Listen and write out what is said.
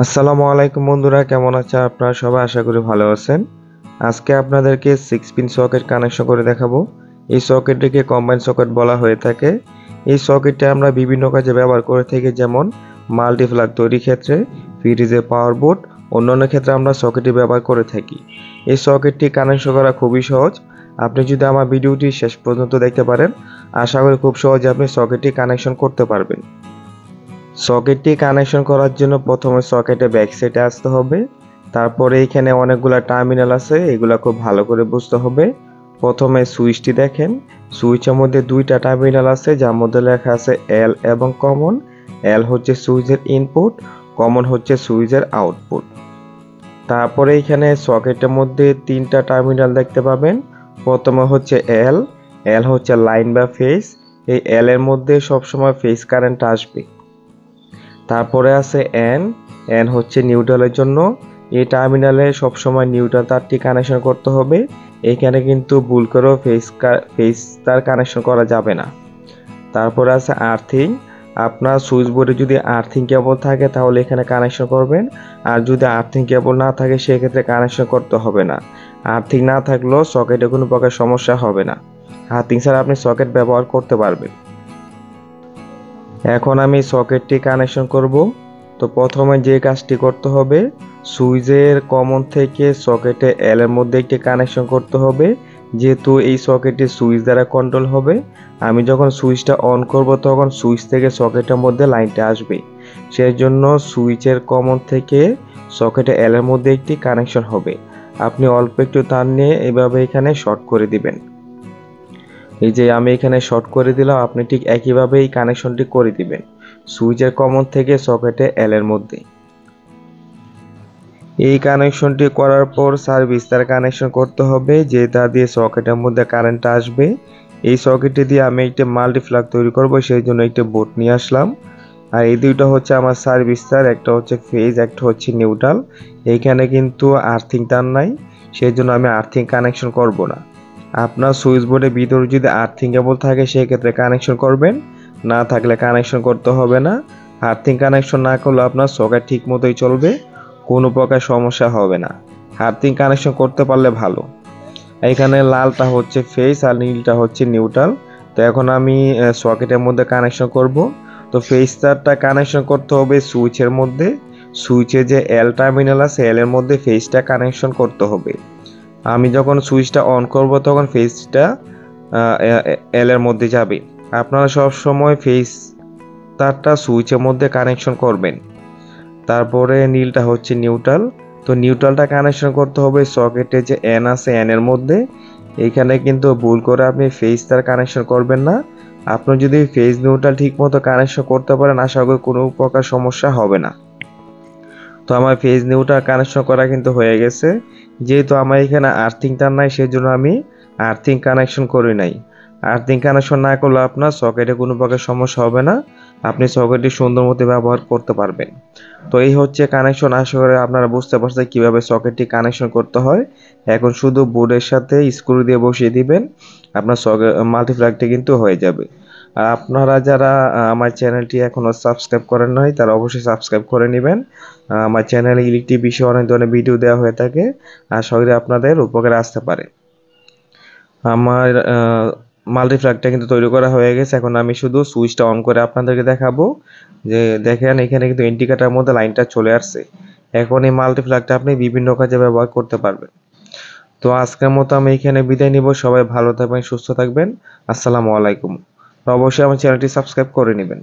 আসসালামু আলাইকুম বন্ধুরা, কেমন আছেন আপনারা সবাই? আশা করি ভালো আছেন। আজকে আপনাদেরকে 6 পিন সকেট কানেকশন করে দেখাবো। এই সকেটটিকে কম্বাইন সকেট বলা হয়ে থাকে। এই সকেটটি আমরা বিভিন্ন কাজে ব্যবহার করে থাকি, যেমন মাল্টিপ্লাগ তৈরির ক্ষেত্রে, ফ্রিজে পাওয়ার বোর্ড, অন্যান্য ক্ষেত্রে আমরা সকেটটি ব্যবহার করে থাকি। এই সকেটটি কানেকশন করা খুবই সহজ। আপনি যদি আমার ভিডিওটি শেষ পর্যন্ত দেখতে পারেন, আশা করি খুব সহজে আপনি সকেটটি কানেকশন করতে পারবেন। সকেটটি কানেকশন করার জন্য প্রথমে সকেটে ব্যাক সাইডে আসতে হবে। তারপরে এখানে অনেকগুলা টার্মিনাল আছে, এগুলা খুব ভালো করে বুঝতে হবে। প্রথমে সুইচটি দেখেন, সুইচের মধ্যে দুইটা টার্মিনাল আছে, যার মধ্যে লেখা আছে এল এবং কমন। এল হচ্ছে সুইচের ইনপুট, কমন হচ্ছে সুইচের আউটপুট। তারপরে এখানে সকেটের মধ্যে তিনটা টার্মিনাল দেখতে পাবেন। প্রথমে হচ্ছে এল, এল হচ্ছে লাইন বা ফেজ। এই এল এর মধ্যে সবসময় ফেজ কারেন্ট আসবে। তারপরে আছে এন, এন হচ্ছে নিউট্রালের জন্য। এই টার্মিনালে সবসময় নিউট্রাল তারটি কানেকশন করতে হবে। এখানে কিন্তু ভুল করেও ফেজ তার কানেকশন করা যাবে না। তারপরে আছে আর্থিং। আপনার সুইচ বোর্ডে যদি আর্থিং কেবল থাকে তাহলে এখানে কানেকশন করবেন, আর যদি আর্থিং কেবল না থাকে সেক্ষেত্রে কানেকশন করতে হবে না। আর্থিং না থাকলেও সকেটে কোনো প্রকার সমস্যা হবে না। আর্থিং ছাড়া আপনি সকেট ব্যবহার করতে পারবেন। এখন আমি সকেটটি কানেকশন করব। তো প্রথমে যে কাজটি করতে হবে, সুইচের কমন থেকে সকেটে এল এর মধ্যে একটি কানেকশন করতে হবে। যেহেতু এই সকেটটি সুইচ দ্বারা কন্ট্রোল হবে, আমি যখন সুইচটা অন করব তখন সুইচ থেকে সকেটের মধ্যে লাইনটা আসবে। সেই জন্য সুইচের কমন থেকে সকেটে এল এর মধ্যে একটি কানেকশন হবে। আপনি অল্প একটু তার নিয়ে এভাবে এখানে শর্ট করে দিবেন। এই যে আমি এখানে শর্ট করে দিলাম, আপনি ঠিক একইভাবে এই কানেকশনটি করে দিবেন সুইচের কমন থেকে সকেটে এল এর মধ্যে। এই কানেকশনটি করার পর সার্ভিস তার কানেকশন করতে হবে, যে তা দিয়ে সকেটের মধ্যে কারেন্ট আসবে। এই সকেটটি দিয়ে আমি একটা মাল্টিপ্লাগ তৈরি করব, সেই জন্য একটা বোর্ড নিয়ে আসলাম। আর এই দুইটা হচ্ছে আমার সার্ভিস তার, একটা হচ্ছে ফেজ, একটা হচ্ছে নিউট্রাল। এইখানে কিন্তু আর্থিং তার নাই, সেই জন্য আমি আর্থিং কানেকশন করব না। আপনার সুইচ বোর্ডের ভিতরে যদি আর্থিং কেবল থাকে সেক্ষেত্রে কানেকশন করবেন, না থাকলে কানেকশন করতে হবে না। আর্থিং কানেকশন না করলে আপনার সকেট ঠিক মতোই চলবে, কোনো প্রকার সমস্যা হবে না। আর্থিং কানেকশন করতে পারলে ভালো। এখানে লালটা হচ্ছে ফেজ আর নীলটা হচ্ছে নিউট্রাল। তো এখন আমি সকেটের মধ্যে কানেকশন করব। তো ফেজ তারটা কানেকশন করতে হবে সুইচের মধ্যে। সুইচে যে এল টার্মিনাল আছে, এল এর মধ্যে ফেজটা কানেকশন করতে হবে। আমি যখন সুইচটা অন করব তখন ফেজটা এল এর মধ্যে যাবে। আপনারা সব সময় ফেজ তারটা সুইচের মধ্যে কানেকশন করবেন। তারপরে নীলটা হচ্ছে নিউট্রাল। তো নিউট্রালটা কানেকশন করতে হবে সকেটে যে এন আছে, এন এর মধ্যে। এইখানে কিন্তু ভুল করে আপনি ফেজ তার কানেকশন করবেন না। আপনি যদি ফেজ নিউট্রাল ঠিক মতো কানেকশন করতে পারেন, আশা করি কোনো প্রকার সমস্যা হবে না। তো আমার ফেজ নিউট্রাল কানেকশন করা কিন্তু হয়ে গেছে। যেহেতু আমার এখানে আর্থিং তার নাই, সেই জন্য আমি আর্থিং কানেকশন করি নাই। আর্থিং কানেকশন না করলে আপনার সকেটে কোনো প্রকার সমস্যা হবে না, আপনি সকেটটি সুন্দর মতো ব্যবহার করতে পারবেন। তো এই হচ্ছে কানেকশন। আশা করি আপনারা বুঝতে পারছেন কিভাবে সকেটটি কানেকশন করতে হয়। এখন শুধু বোর্ডের সাথে স্ক্রু দিয়ে বসিয়ে দিবেন, আপনার সকেট মাল্টিপ্লাগটি কিন্তু হয়ে যাবে। আর আপনারা যারা আমার চ্যানেলটি এখনো সাবস্ক্রাইব করেন নাই, তারা অবশ্যই সাবস্ক্রাইব করে নেবেন। আমার চ্যানেলে ইলেকট্রিক বিষয়ে অনেক ধরনের ভিডিও দেওয়া হয়ে থাকে, আশা করি আপনাদের উপকারে আসতে পারে। আমার মাল্টিপ্লাগটা কিন্তু তৈরি করা হয়ে গেছে। এখন আমি শুধু সুইচটা অন করে আপনাদেরকে দেখাবো। যে দেখেন এখানে কিন্তু ইন্ডিকেটারের মধ্যে লাইনটা চলে আসছে। এখন এই মাল্টিপ্লাগটা আপনি বিভিন্ন কাজে ব্যবহার করতে পারবেন। তো আজকের মতো আমি এখানে বিদায় নিব। সবাই ভালো থাকবেন, সুস্থ থাকবেন। আসসালামু আলাইকুম। অবশ্যই আমার চ্যানেলটি সাবস্ক্রাইব করে নেবেন।